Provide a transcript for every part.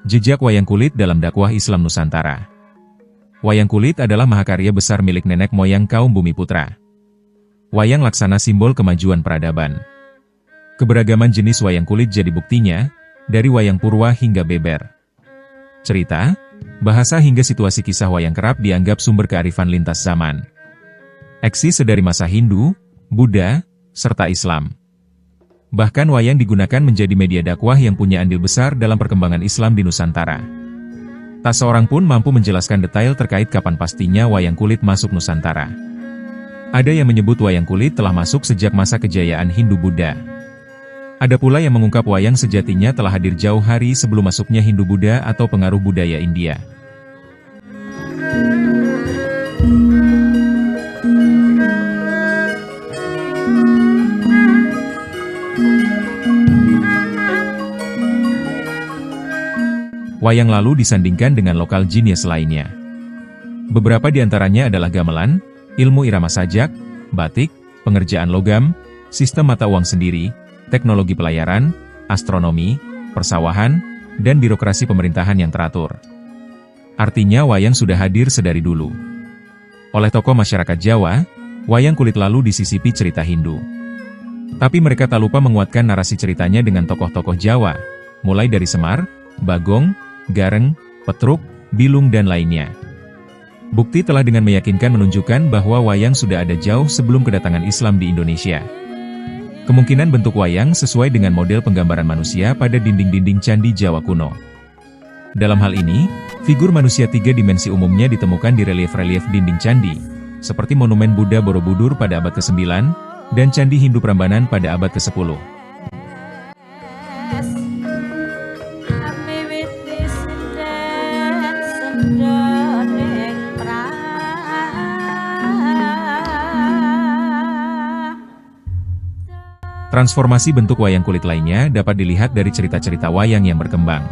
Jejak wayang kulit dalam dakwah Islam Nusantara. Wayang kulit adalah mahakarya besar milik nenek moyang kaum Bumiputra. Wayang laksana simbol kemajuan peradaban. Keberagaman jenis wayang kulit jadi buktinya, dari wayang purwa hingga beber. Cerita, bahasa hingga situasi kisah wayang kerap dianggap sumber kearifan lintas zaman. Eksis sedari masa Hindu, Buddha, serta Islam. Bahkan wayang digunakan menjadi media dakwah yang punya andil besar dalam perkembangan Islam di Nusantara. Tak seorang pun mampu menjelaskan detail terkait kapan pastinya wayang kulit masuk Nusantara. Ada yang menyebut wayang kulit telah masuk sejak masa kejayaan Hindu-Buddha. Ada pula yang mengungkap wayang sejatinya telah hadir jauh hari sebelum masuknya Hindu-Buddha atau pengaruh budaya India. Wayang lalu disandingkan dengan lokal genius lainnya. Beberapa di antaranya adalah gamelan, ilmu irama sajak, batik, pengerjaan logam, sistem mata uang sendiri, teknologi pelayaran, astronomi, persawahan, dan birokrasi pemerintahan yang teratur. Artinya wayang sudah hadir sedari dulu. Oleh tokoh masyarakat Jawa, wayang kulit lalu disisipi cerita Hindu. Tapi mereka tak lupa menguatkan narasi ceritanya dengan tokoh-tokoh Jawa, mulai dari Semar, Bagong, Gareng, Petruk, Bilung dan lainnya. Bukti telah dengan meyakinkan menunjukkan bahwa wayang sudah ada jauh sebelum kedatangan Islam di Indonesia. Kemungkinan bentuk wayang sesuai dengan model penggambaran manusia pada dinding-dinding candi Jawa kuno. Dalam hal ini, figur manusia 3 dimensi umumnya ditemukan di relief-relief dinding candi, seperti monumen Buddha Borobudur pada abad ke-9, dan Candi Hindu Prambanan pada abad ke-10. Transformasi bentuk wayang kulit lainnya dapat dilihat dari cerita-cerita wayang yang berkembang.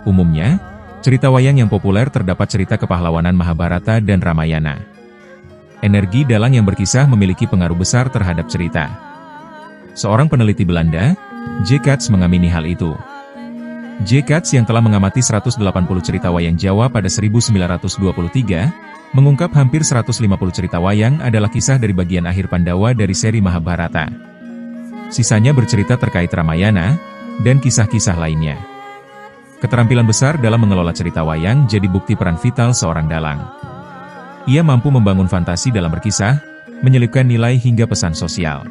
Umumnya, cerita wayang yang populer terdapat cerita kepahlawanan Mahabharata dan Ramayana. Energi dalang yang berkisah memiliki pengaruh besar terhadap cerita. Seorang peneliti Belanda, J. Katz mengamini hal itu. J. Katz yang telah mengamati 180 cerita wayang Jawa pada 1923, mengungkap hampir 150 cerita wayang adalah kisah dari bagian akhir Pandawa dari seri Mahabharata. Sisanya bercerita terkait Ramayana, dan kisah-kisah lainnya. Keterampilan besar dalam mengelola cerita wayang jadi bukti peran vital seorang dalang. Ia mampu membangun fantasi dalam berkisah, menyelipkan nilai hingga pesan sosial.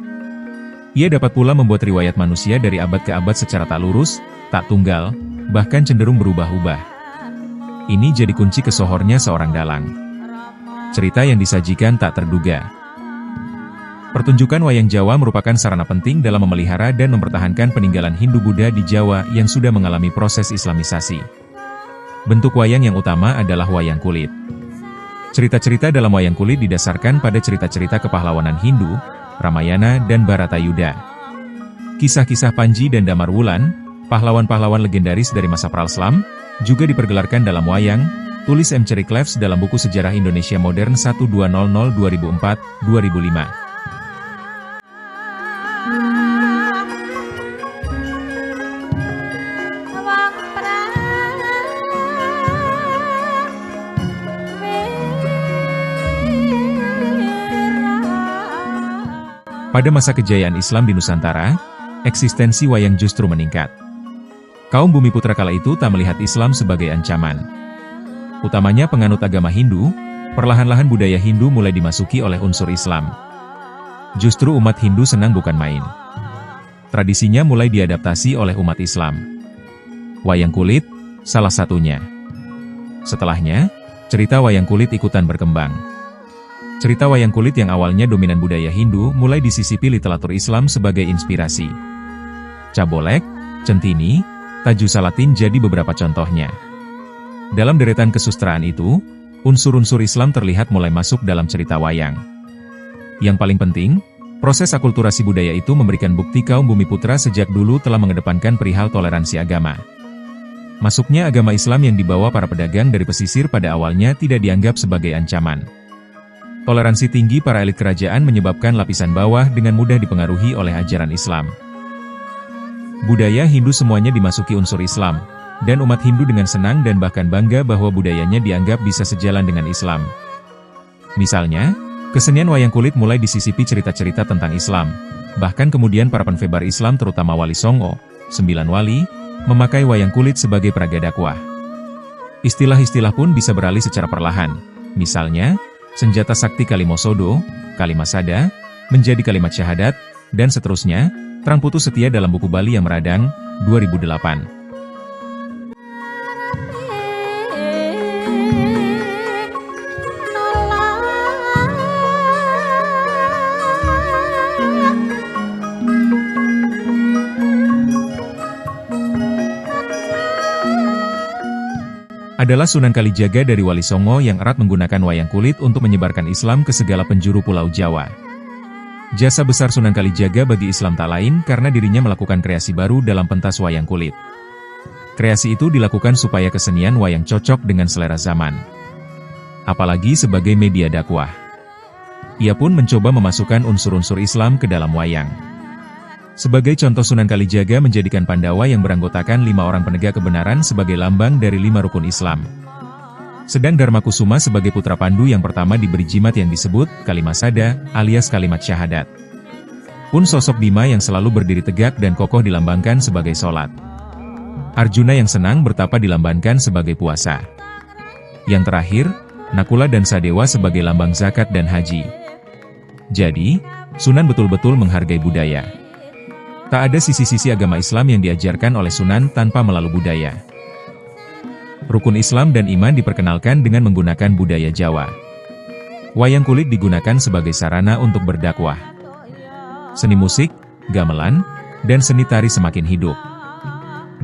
Ia dapat pula membuat riwayat manusia dari abad ke abad secara tak lurus, tak tunggal, bahkan cenderung berubah-ubah. Ini jadi kunci kesohornya seorang dalang. Cerita yang disajikan tak terduga. Pertunjukan wayang Jawa merupakan sarana penting dalam memelihara dan mempertahankan peninggalan Hindu-Buddha di Jawa yang sudah mengalami proses Islamisasi. Bentuk wayang yang utama adalah wayang kulit. Cerita-cerita dalam wayang kulit didasarkan pada cerita-cerita kepahlawanan Hindu, Ramayana dan Bharatayuda. Kisah-kisah Panji dan Damarwulan, pahlawan-pahlawan legendaris dari masa Praslam, juga dipergelarkan dalam wayang, tulis M. Cherrycleffs dalam buku Sejarah Indonesia Modern 1200 2004-2005. Pada masa kejayaan Islam di Nusantara, eksistensi wayang justru meningkat. Kaum Bumiputra kala itu tak melihat Islam sebagai ancaman. Utamanya penganut agama Hindu, perlahan-lahan budaya Hindu mulai dimasuki oleh unsur Islam. Justru umat Hindu senang bukan main. Tradisinya mulai diadaptasi oleh umat Islam. Wayang kulit, salah satunya. Setelahnya, cerita wayang kulit ikutan berkembang. Cerita wayang kulit yang awalnya dominan budaya Hindu mulai disisipi literatur Islam sebagai inspirasi. Cabolek, Centini, Taju Salatin jadi beberapa contohnya. Dalam deretan kesusastraan itu, unsur-unsur Islam terlihat mulai masuk dalam cerita wayang. Yang paling penting, proses akulturasi budaya itu memberikan bukti kaum Bumiputra sejak dulu telah mengedepankan perihal toleransi agama. Masuknya agama Islam yang dibawa para pedagang dari pesisir pada awalnya tidak dianggap sebagai ancaman. Toleransi tinggi para elit kerajaan menyebabkan lapisan bawah dengan mudah dipengaruhi oleh ajaran Islam. Budaya Hindu semuanya dimasuki unsur Islam, dan umat Hindu dengan senang dan bahkan bangga bahwa budayanya dianggap bisa sejalan dengan Islam. Misalnya, kesenian wayang kulit mulai disisipi cerita-cerita tentang Islam, bahkan kemudian para penvebar Islam terutama Wali Songo, 9 wali, memakai wayang kulit sebagai peraga dakwah. Istilah-istilah pun bisa beralih secara perlahan, misalnya, senjata sakti Kalimosodo, Kalimasada, menjadi kalimat syahadat, dan seterusnya, terang putus setia dalam buku Bali yang Meradang, 2008. Adalah Sunan Kalijaga dari Wali Songo yang erat menggunakan wayang kulit untuk menyebarkan Islam ke segala penjuru Pulau Jawa. Jasa besar Sunan Kalijaga bagi Islam tak lain karena dirinya melakukan kreasi baru dalam pentas wayang kulit. Kreasi itu dilakukan supaya kesenian wayang cocok dengan selera zaman. Apalagi sebagai media dakwah. Ia pun mencoba memasukkan unsur-unsur Islam ke dalam wayang. Sebagai contoh, Sunan Kalijaga menjadikan Pandawa yang beranggotakan 5 orang penegak kebenaran sebagai lambang dari 5 rukun Islam. Sedang Dharmakusuma sebagai putra Pandu yang pertama diberi jimat yang disebut Kalimasada alias kalimat syahadat. Pun sosok Bima yang selalu berdiri tegak dan kokoh dilambangkan sebagai sholat. Arjuna yang senang bertapa dilambangkan sebagai puasa. Yang terakhir, Nakula dan Sadewa sebagai lambang zakat dan haji. Jadi, Sunan betul-betul menghargai budaya. Tak ada sisi-sisi agama Islam yang diajarkan oleh Sunan tanpa melalui budaya. Rukun Islam dan iman diperkenalkan dengan menggunakan budaya Jawa. Wayang kulit digunakan sebagai sarana untuk berdakwah. Seni musik, gamelan, dan seni tari semakin hidup.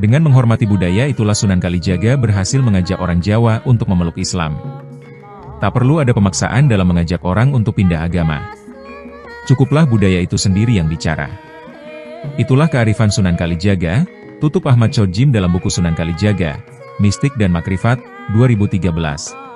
Dengan menghormati budaya itulah Sunan Kalijaga berhasil mengajak orang Jawa untuk memeluk Islam. Tak perlu ada pemaksaan dalam mengajak orang untuk pindah agama. Cukuplah budaya itu sendiri yang bicara. Itulah kearifan Sunan Kalijaga, tutup Ahmad Chodjim dalam buku Sunan Kalijaga, Mistik dan Makrifat, 2013.